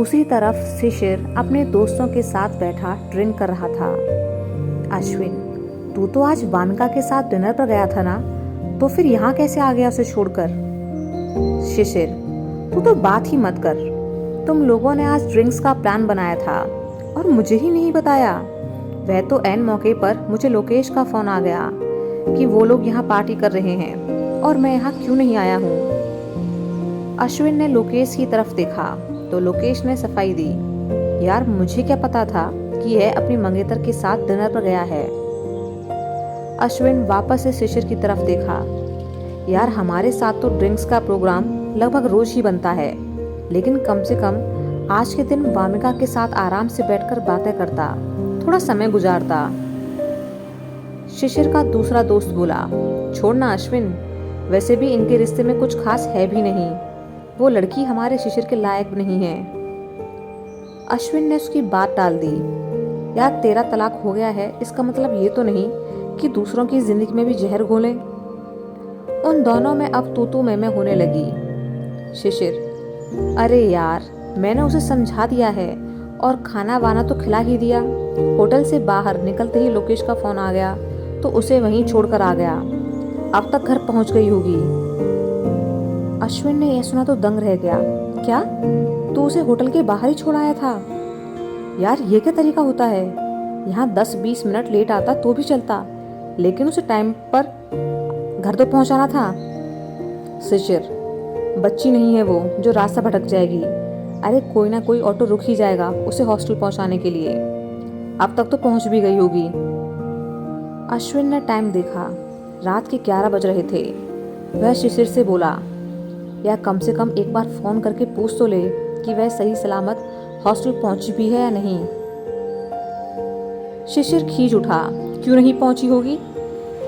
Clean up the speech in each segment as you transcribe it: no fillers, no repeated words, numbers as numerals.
दूसरी तरफ शिशिर अपने दोस्तों के साथ बैठा ड्रिंक कर रहा था। अश्विन, तू तो आज वामिका के साथ डिनर पर गया था ना, तो फिर यहाँ कैसे आ गया उसे छोड़कर? शिशिर, तू तो बात ही मत कर। तुम लोगों ने आज ड्रिंक्स का प्लान बनाया था और मुझे ही नहीं बताया। वह तो ऐन मौके पर मुझे लोकेश का फोन आ गया कि वो लोग यहाँ पार्टी कर रहे हैं और मैं यहाँ क्यों नहीं आया हूँ। अश्विन ने लोकेश की तरफ देखा तो लोकेश ने सफाई दी, यार मुझे क्या पता था कि यह अपनी मंगेतर के साथ डिनर पर गया है। अश्विन वापस से शिशिर की तरफ देखा, यार हमारे साथ तो ड्रिंक्स का प्रोग्राम लगभग रोज ही बनता है, लेकिन कम से कम आज के दिन वामिका के साथ आराम से बैठकर बातें करता, थोड़ा समय गुजारता। शिशिर का दूसरा दोस्त बोला, छोड़ना अश्विन, वैसे भी इनके रिश्ते में कुछ खास है भी नहीं, वो लड़की हमारे शिशिर के लायक नहीं है। अश्विन ने उसकी बात टाल दी, यार तेरा तलाक हो गया है इसका मतलब ये तो नहीं कि दूसरों की जिंदगी में भी जहर घोले। उन दोनों में अब तू मैं होने लगी। शिशिर, अरे यार मैंने उसे समझा दिया है और खाना वाना तो खिला ही दिया। होटल से बाहर निकलते ही लोकेश का फोन आ गया तो उसे वहीं छोड़कर आ गया, अब तक घर पहुंच गई होगी। अश्विन ने यह सुना तो दंग रह गया, क्या तू उसे होटल के बाहर ही छोड़ आया था? यार ये क्या तरीका होता है, यहाँ 10-20 मिनट लेट आता तो भी चलता, लेकिन उसे टाइम पर घर तो पहुंचाना था। शिशिर, बच्ची नहीं है वो जो रास्ता भटक जाएगी, अरे कोई ना कोई ऑटो रुक ही जाएगा उसे हॉस्टल पहुंचाने के लिए, अब तक तो पहुंच भी गई होगी। अश्विन ने टाइम देखा, रात के 11 बज रहे थे। वह शिशिर से बोला, या कम से कम एक बार फोन करके पूछ तो ले कि वह सही सलामत हॉस्टल पहुंची भी है या नहीं। शिशिर खींच उठा, क्यों नहीं पहुंची होगी,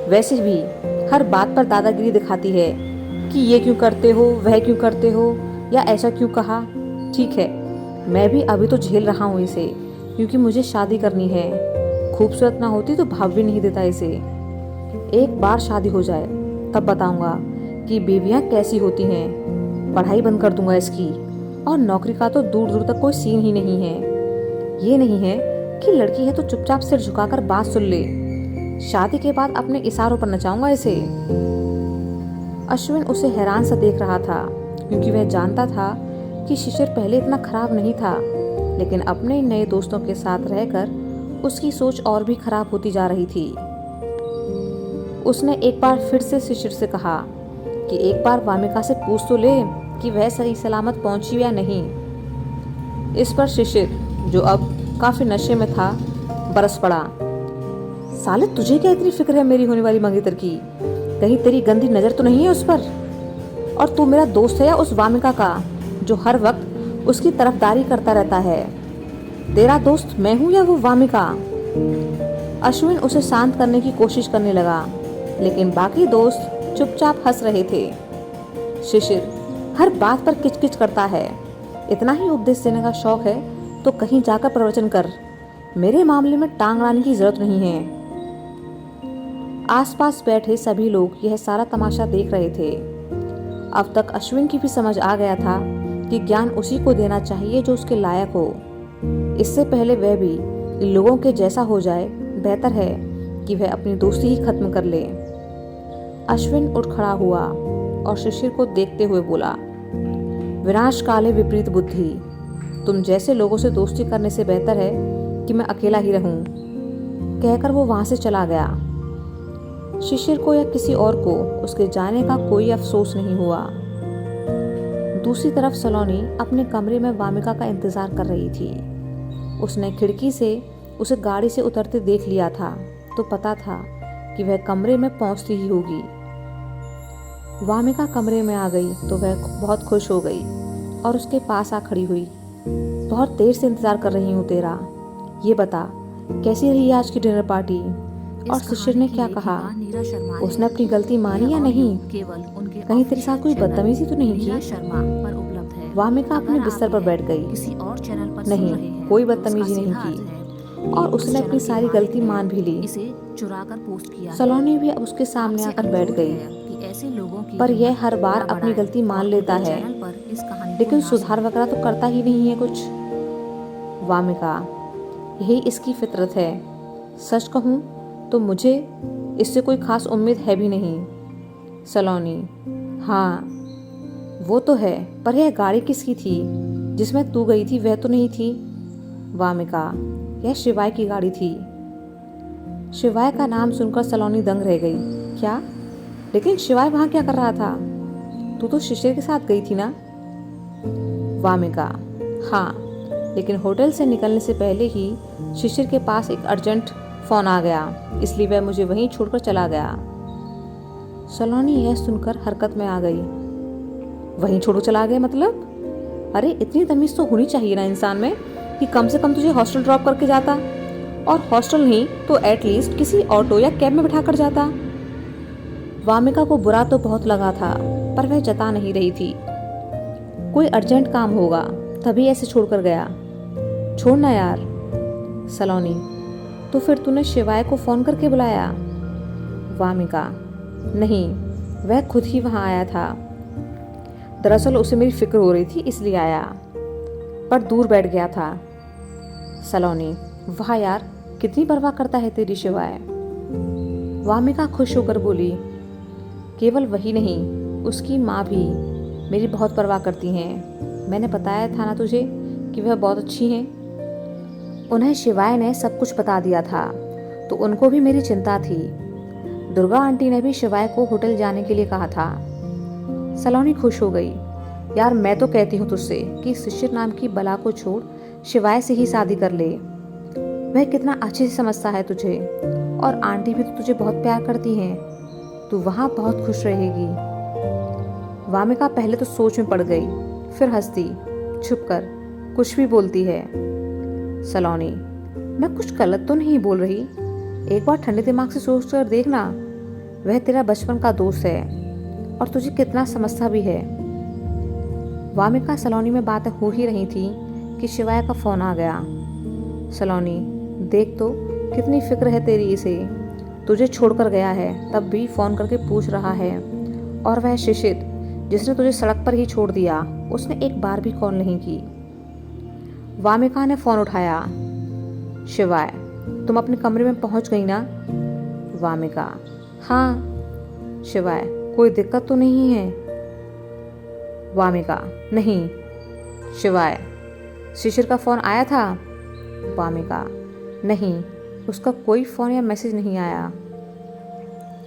वैसे भी हर बात पर दादागिरी दिखाती है कि ये क्यों करते हो, वह क्यों करते हो, या ऐसा क्यों कहा। ठीक है, मैं भी अभी तो झेल रहा हूँ इसे, क्योंकि मुझे शादी करनी है। खूबसूरत ना होती तो भाव भी नहीं देता इसे। एक बार शादी हो जाए तब बताऊंगा कि बीवियां कैसी होती हैं। पढ़ाई बंद कर दूंगा इसकी, और नौकरी का तो दूर दूर तक कोई सीन ही नहीं है। ये नहीं है कि लड़की है तो चुपचाप सिर झुकाकर बात सुन ले, शादी के बाद अपने इशारों पर नचाऊंगा इसे। अश्विन उसे हैरान सा देख रहा था, क्योंकि वह जानता था कि शिशिर पहले इतना खराब नहीं था, लेकिन अपने नए दोस्तों के साथ रहकर उसकी सोच और भी खराब होती जा रही थी। उसने एक बार फिर से शिशिर से कहा कि एक बार वामिका से पूछ तो ले कि वह सही सलामत पहुंची या नहीं। इस पर शिशिर, जो अब काफी नशे में था, बरस पड़ा, साले तुझे क्या इतनी फिक्र है मेरी होने वाली मंगेतर की, कहीं तेरी गंदी नजर तो नहीं है उस पर? और तू मेरा दोस्त है या उस वामिका का जो हर वक्त उसकी तरफदारी करता रहता है? तेरा दोस्त मैं हूं या वो वामिका? अश्विन उसे शांत करने की कोशिश करने लगा, लेकिन बाकी दोस्त चुपचाप हंस रहे थे। शिशिर हर बात पर किचकिच करता है, इतना ही उपदेश देने का शौक है तो कहीं जाकर प्रवचन कर, मेरे मामले में टांग अड़ाने की जरूरत नहीं है। आसपास बैठे सभी लोग यह सारा तमाशा देख रहे थे। अब तक अश्विन की भी समझ आ गया था कि ज्ञान उसी को देना चाहिए जो उसके लायक हो। इससे पहले वह भी इन लोगों के जैसा हो जाए, बेहतर है कि वह अपनी दोस्ती ही खत्म कर ले। अश्विन उठ खड़ा हुआ और शिशिर को देखते हुए बोला, विनाश काले विपरीत बुद्धि, तुम जैसे लोगों से दोस्ती करने से बेहतर है कि मैं अकेला ही रहूं। कहकर वो वहां से चला गया। शिशिर को या किसी और को उसके जाने का कोई अफसोस नहीं हुआ। दूसरी तरफ सलोनी अपने कमरे में वामिका का इंतजार कर रही थी। उसने खिड़की से उसे गाड़ी से उतरते देख लिया था तो पता था कि वह कमरे में पहुंचती ही होगी। वामिका कमरे में आ गई तो वह बहुत खुश हो गई और उसके पास आ खड़ी हुई। बहुत देर से इंतजार कर रही हूँ तेरा, ये बता कैसी रही आज की डिनर पार्टी? और शिशिर ने क्या कहा? उसने अपनी गलती मानी या नहीं? कहीं तेरे साथ कोई बदतमीजी तो नहीं की? वामिका अपने बिस्तर पर बैठ गई। नहीं, कोई बदतमीजी नहीं की और उसने अपनी सारी गलती मान भी ली। सलोनी भी अब उसके सामने आकर बैठ गई। पर यह हर बार अपनी गलती मान लेता है, लेकिन सुधार वगैरह तो करता ही नहीं है कुछ। वामिका, यही इसकी फितरत है। सच कहूँ तो मुझे इससे कोई खास उम्मीद है भी नहीं। सलोनी, हाँ वो तो है, पर यह गाड़ी किसकी थी जिसमें तू गई थी? वह तो नहीं थी। वामिका, यह शिवाय की गाड़ी थी। शिवाय का नाम सुनकर सलोनी दंग रह गई। क्या? लेकिन शिवाय वहां क्या कर रहा था? तू तो शिशिर के साथ गई थी ना? वामिका, हाँ, लेकिन होटल से निकलने से पहले ही शिशिर के पास एक अर्जेंट फोन आ गया, इसलिए वह मुझे वहीं छोड़कर चला गया। सलोनी यह सुनकर हरकत में आ गई। वहीं छोड़ चला गया मतलब? अरे इतनी तमीज तो होनी चाहिए ना इंसान में कि कम से कम तुझे हॉस्टल ड्रॉप करके जाता, और हॉस्टल नहीं तो एटलीस्ट किसी ऑटो या कैब में बिठा कर जाता। वामिका को बुरा तो बहुत लगा था, पर वह जता नहीं रही थी। कोई अर्जेंट काम होगा तभी ऐसे छोड़कर गया। छोड़ना यार। सलोनी, तो फिर तूने शिवाय को फोन करके बुलाया? वामिका, नहीं, वह खुद ही वहां आया था। दरअसल उसे मेरी फिक्र हो रही थी इसलिए आया, पर दूर बैठ गया था। सलोनी, वाह यार, कितनी परवाह करता है तेरी शिवाय। वामिका खुश होकर बोली, केवल वही नहीं, उसकी माँ भी मेरी बहुत परवाह करती हैं। मैंने बताया था ना तुझे कि वह बहुत अच्छी हैं। उन्हें शिवाय ने सब कुछ बता दिया था, तो उनको भी मेरी चिंता थी। दुर्गा आंटी ने भी शिवाय को होटल जाने के लिए कहा था। सलोनी खुश हो गई। यार मैं तो कहती हूँ तुझसे कि शिशिर नाम की बला को छोड़ शिवाय से ही शादी कर ले। वह कितना अच्छे से समझता है तुझे, और आंटी भी तो तुझे बहुत प्यार करती हैं। तू वहाँ बहुत खुश रहेगी। वामिका पहले तो सोच में पड़ गई, फिर हंसती। छुप कर कुछ भी बोलती है। सलोनी, मैं कुछ गलत तो नहीं बोल रही? एक बार ठंडे दिमाग से सोच कर देखना। वह तेरा बचपन का दोस्त है और तुझे कितना समझता भी है। वामिका सलोनी में बातें हो ही रही थी कि शिवाय का फोन आ गया। सलोनी, देख तो कितनी फिक्र है तेरी इसे। तुझे छोड़कर गया है तब भी फोन करके पूछ रहा है, और वह शिशिर जिसने तुझे सड़क पर ही छोड़ दिया, उसने एक बार भी कॉल नहीं की। वामिका ने फोन उठाया। शिवाय, तुम अपने कमरे में पहुंच गई ना? वामिका, हाँ। शिवाय, कोई दिक्कत तो नहीं है? वामिका, नहीं। शिवाय, शिशिर का फोन आया था? वामिका, नहीं, उसका कोई फोन या मैसेज नहीं आया।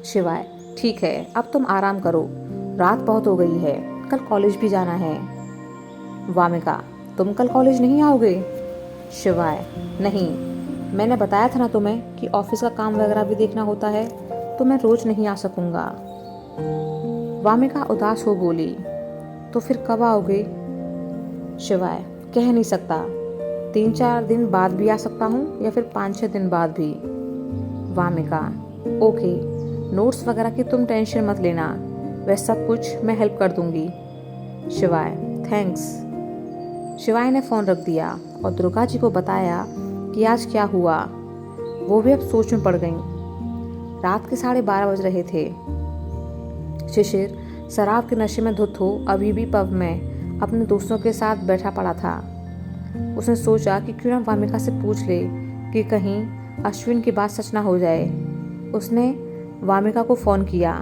शिवाय, ठीक है, अब तुम आराम करो, रात बहुत हो गई है, कल कॉलेज भी जाना है। वामिका, तुम कल कॉलेज नहीं आओगे? शिवाय, नहीं, मैंने बताया था ना तुम्हें कि ऑफिस का काम वगैरह भी देखना होता है, तो मैं रोज नहीं आ सकूंगा। वामिका उदास हो बोली, तो फिर कब आओगे? शिवाय, कह नहीं सकता, 3-4 दिन बाद भी आ सकता हूँ या फिर 5-6 दिन बाद भी। वामिका, ओके, नोट्स वगैरह की तुम टेंशन मत लेना, वह सब कुछ मैं हेल्प कर दूंगी। शिवाय, थैंक्स। शिवाय ने फ़ोन रख दिया और दुर्गा जी को बताया कि आज क्या हुआ। वो भी अब सोच में पड़ गईं। रात के 12:30 बज रहे थे। शिशिर शराब के नशे में धुत हो अभी भी पब में अपने दोस्तों के साथ बैठा पड़ा था। उसने सोचा कि क्यों ना वामिका से पूछ ले कि कहीं अश्विन की बात सच ना हो जाए। उसने वामिका को फ़ोन किया।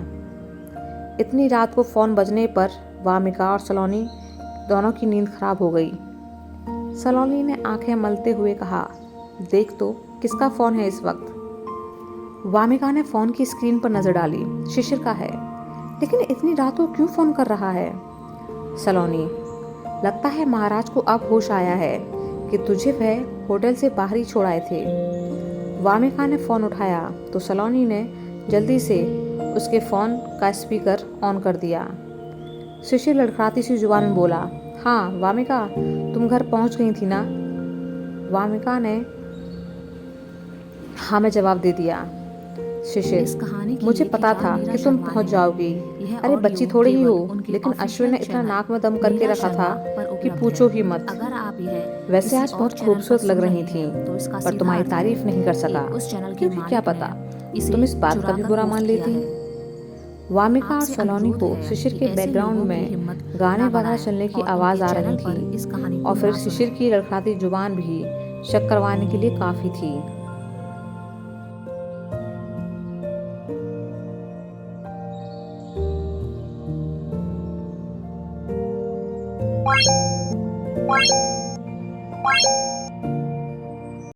इतनी रात को फ़ोन बजने पर वामिका और सलोनी दोनों की नींद खराब हो गई। सलोनी ने आंखें मलते हुए कहा, देख तो किसका फ़ोन है इस वक्त। वामिका ने फ़ोन की स्क्रीन पर नज़र डाली। शिशिर का है, लेकिन इतनी रात को क्यों फ़ोन कर रहा है? सलोनी, लगता है महाराज को अब होश आया है कि तुझे वह होटल से बाहर ही छोड़ आए थे। वामिका ने फ़ोन उठाया तो सलोनी ने जल्दी से उसके फ़ोन का स्पीकर ऑन कर दिया। शिशिर लड़खड़ाती सी जुबान में बोला, हाँ वामिका, तुम घर पहुंच गई थी ना? वामिका ने हाँ में जवाब दे दिया। शिशिर, मुझे पता था कि तुम पहुंच जाओगी। अरे बच्ची थोड़ी ही हो, लेकिन अश्विन ने इतना नाक में दम करके रखा था कि पूछो ही मत। वैसे आज बहुत खूबसूरत लग रही थी, पर तुम्हारी तारीफ नहीं कर सका, क्योंकि क्या पता तुम इस बात का भी बुरा मान लेती। वामिका और सलोनी को शिशिर के बैकग्राउंड में गाने वाला चलने की आवाज आ रही थी, और फिर शिशिर की लड़खड़ाती जुबान भी शक करवाने के लिए काफ़ी थी। Bye.